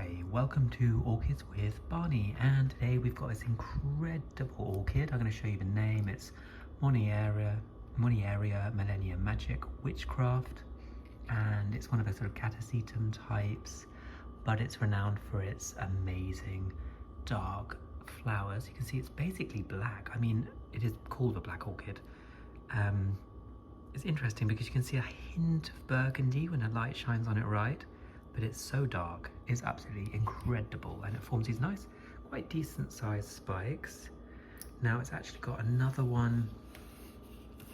Hi, welcome to Orchids with Barney, and today we've got this incredible orchid. I'm going to show you the name. It's Monnierara Millennium Magic Witchcraft, and it's one of the sort of catasetum types, but it's renowned for its amazing dark flowers. You can see it's basically black. I mean, it is called a black orchid. It's interesting because you can see a hint of burgundy when the light shines on it right, but it's so dark. It's absolutely incredible, and it forms these nice, quite decent sized spikes. Now it's actually got another one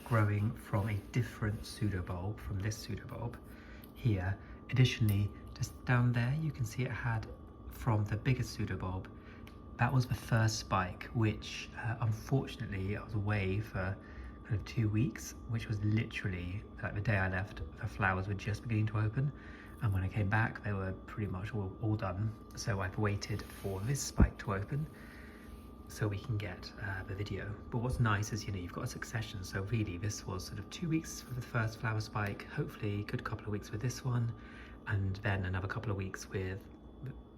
growing from a different pseudobulb, from this pseudobulb here. Additionally, just down there you can see it had from the biggest pseudobulb. That was the first spike, which unfortunately I was away for kind of 2 weeks, which was literally like the day I left, the flowers were just beginning to open, and when I came back they were pretty much all done. So I've waited for this spike to open so we can get the video. But what's nice is, you know, you've got a succession, so really this was sort of 2 weeks for the first flower spike, hopefully a good couple of weeks with this one, and then another couple of weeks with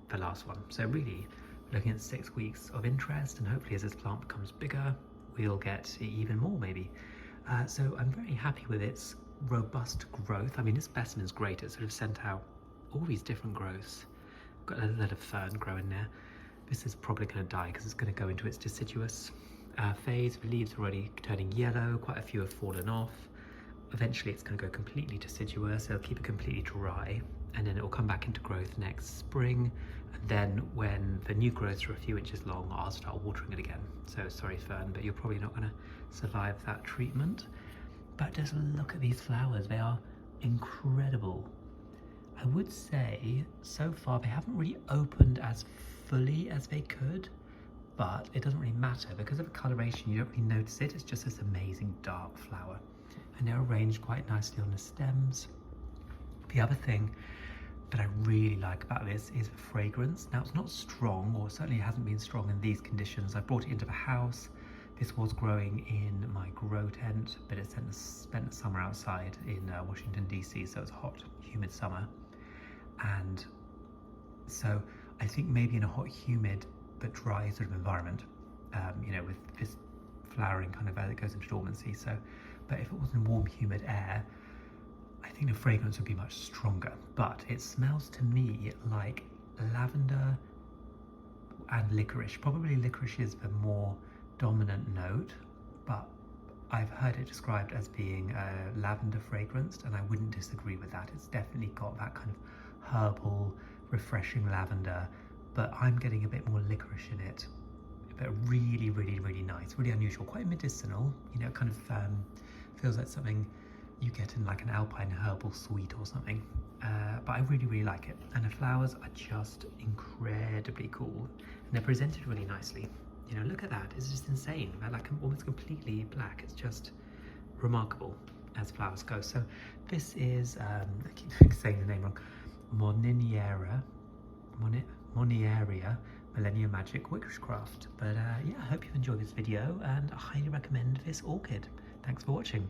the last one. So really looking at 6 weeks of interest, and hopefully as this plant becomes bigger we'll get even more maybe. So I'm very happy with its robust growth. I mean, this specimen's great. It sort of sent out all these different growths. Got a little fern growing there. This is probably going to die because it's going to go into its deciduous phase. The leaves are already turning yellow. Quite a few have fallen off. Eventually it's going to go completely deciduous. It'll keep it completely dry, and then it will come back into growth next spring. And then when the new growths are a few inches long, I'll start watering it again. So sorry fern, but you're probably not going to survive that treatment. But just look at these flowers, they are incredible. I would say so far they haven't really opened as fully as they could, but it doesn't really matter because of the coloration. You don't really notice it. It's just this amazing dark flower, and they're arranged quite nicely on the stems. The other thing that I really like about this is the fragrance. Now it's not strong, or certainly hasn't been strong in these conditions. I brought it into the house. This was growing in my grow tent, but it spent the summer outside in Washington DC, so it's a hot, humid summer. And so I think maybe in a hot, humid but dry sort of environment, you know, with this flowering kind of as it goes into dormancy. So, but if it was in warm, humid air, I think the fragrance would be much stronger. But it smells to me like lavender and licorice. Probably licorice is the more dominant note, but I've heard it described as being lavender fragranced, and I wouldn't disagree with that. It's definitely got that kind of herbal, refreshing lavender, but I'm getting a bit more licorice in it. But really, really, really nice, really unusual, quite medicinal. You know, kind of feels like something you get in like an alpine herbal sweet or something. But I really, really like it, and the flowers are just incredibly cool, and they're presented really nicely. You know, look at that, it's just insane. They're like almost completely black. It's just remarkable as flowers go. So this is, I keep saying the name wrong, Monnierara Millennium Magic Witchcraft. But yeah, I hope you've enjoyed this video, and I highly recommend this orchid. Thanks for watching.